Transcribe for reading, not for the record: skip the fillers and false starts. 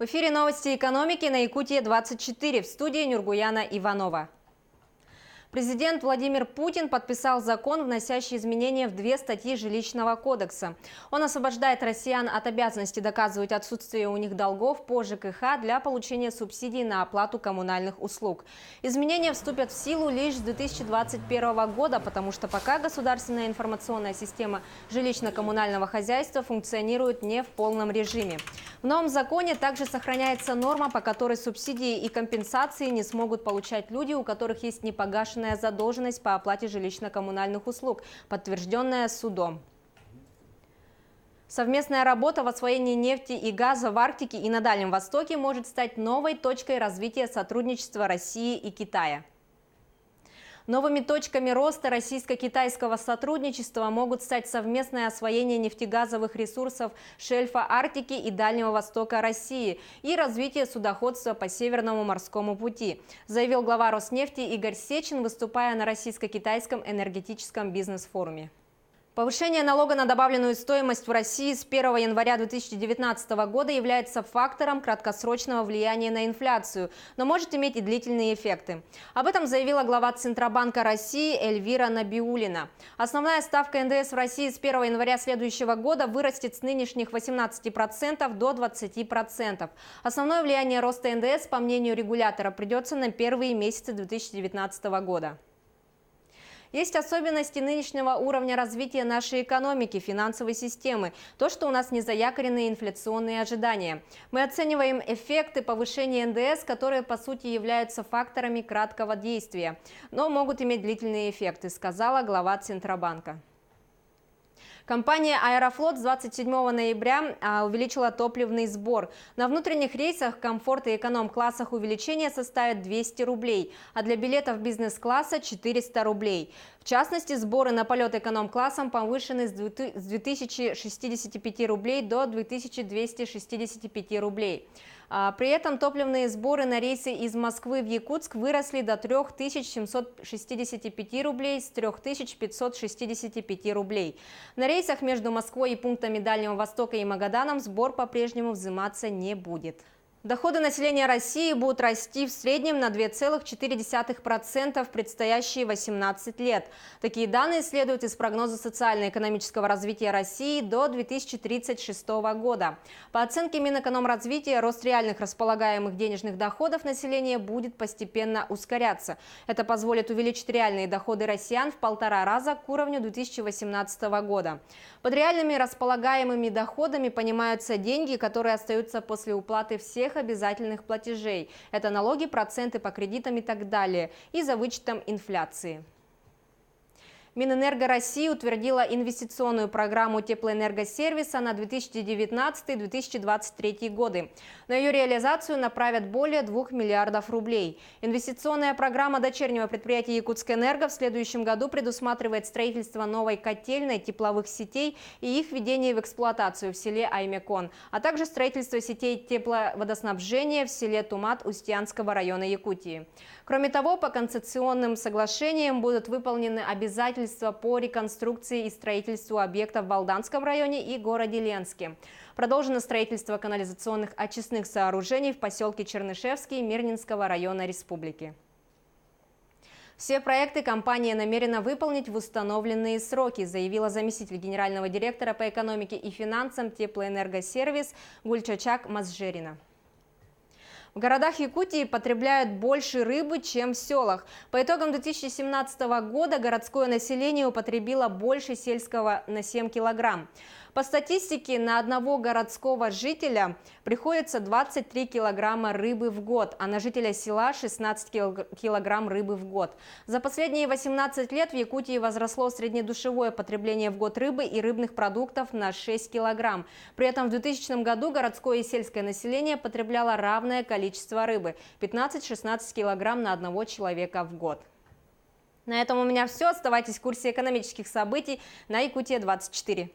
В эфире новости экономики на Якутия-24, в студии Нюргуяна Иванова. Президент Владимир Путин подписал закон, вносящий изменения в 2 статьи Жилищного кодекса. Он освобождает россиян от обязанности доказывать отсутствие у них долгов по ЖКХ для получения субсидий на оплату коммунальных услуг. Изменения вступят в силу лишь с 2021 года, потому что пока государственная информационная система жилищно-коммунального хозяйства функционирует не в полном режиме. В новом законе также сохраняется норма, по которой субсидии и компенсации не смогут получать люди, у которых есть непогашенная задолженность по оплате жилищно-коммунальных услуг, подтвержденная судом. Совместная работа в освоении нефти и газа в Арктике и на Дальнем Востоке может стать новой точкой развития сотрудничества России и Китая. Новыми точками роста российско-китайского сотрудничества могут стать совместное освоение нефтегазовых ресурсов шельфа Арктики и Дальнего Востока России и развитие судоходства по Северному морскому пути, заявил глава Роснефти Игорь Сечин, выступая на российско-китайском энергетическом бизнес-форуме. Повышение налога на добавленную стоимость в России с 1 января 2019 года является фактором краткосрочного влияния на инфляцию, но может иметь и длительные эффекты. Об этом заявила глава Центробанка России Эльвира Набиуллина. Основная ставка НДС в России с 1 января следующего года вырастет с нынешних 18% до 20%. Основное влияние роста НДС, по мнению регулятора, придется на первые месяцы 2019 года. Есть особенности нынешнего уровня развития нашей экономики, финансовой системы, то, что у нас не заякоренные инфляционные ожидания. Мы оцениваем эффекты повышения НДС, которые по сути являются факторами краткого действия, но могут иметь длительные эффекты, сказала глава Центробанка. Компания «Аэрофлот» с 27 ноября увеличила топливный сбор. На внутренних рейсах комфорт и эконом-классах увеличение составит 200 рублей, а для билетов бизнес-класса – 400 рублей. В частности, сборы на полет эконом-классом повышены с 2065 рублей до 2265 рублей. При этом топливные сборы на рейсы из Москвы в Якутск выросли до 3765 рублей с 3565 рублей. На рейсах между Москвой и пунктами Дальнего Востока и Магаданом сбор по-прежнему взиматься не будет. Доходы населения России будут расти в среднем на 2,4% в предстоящие 18 лет. Такие данные следуют из прогноза социально-экономического развития России до 2036 года. По оценке Минэкономразвития, рост реальных располагаемых денежных доходов населения будет постепенно ускоряться. Это позволит увеличить реальные доходы россиян в 1,5 раза к уровню 2018 года. Под реальными располагаемыми доходами понимаются деньги, которые остаются после уплаты всех обязательных платежей. Это налоги, проценты по кредитам и так далее, и за вычетом инфляции. Минэнерго России утвердила инвестиционную программу теплоэнергосервиса на 2019-2023 годы. На ее реализацию направят более 2 миллиардов рублей. Инвестиционная программа дочернего предприятия «Якутскэнерго» в следующем году предусматривает строительство новой котельной, тепловых сетей и их введение в эксплуатацию в селе Аймекон, а также строительство сетей тепловодоснабжения в селе Тумат Устьянского района Якутии. Кроме того, по концессионным соглашениям будут выполнены обязательства по реконструкции и строительству объектов в Балданском районе и городе Ленске. Продолжено строительство канализационных очистных сооружений в поселке Чернышевский Мирнинского района республики. Все проекты компания намерена выполнить в установленные сроки, заявила заместитель генерального директора по экономике и финансам Теплоэнергосервис Гульчачак Мазжерина. В городах Якутии потребляют больше рыбы, чем в селах. По итогам 2017 года городское население употребило больше сельского на 7 килограмм. По статистике, на одного городского жителя приходится 23 килограмма рыбы в год, а на жителя села 16 килограмм рыбы в год. За последние 18 лет в Якутии возросло среднедушевое потребление в год рыбы и рыбных продуктов на 6 килограмм. При этом в 2000 году городское и сельское население потребляло равное количество рыбы – 15-16 килограмм на одного человека в год. На этом у меня все. Оставайтесь в курсе экономических событий на Якутия-24.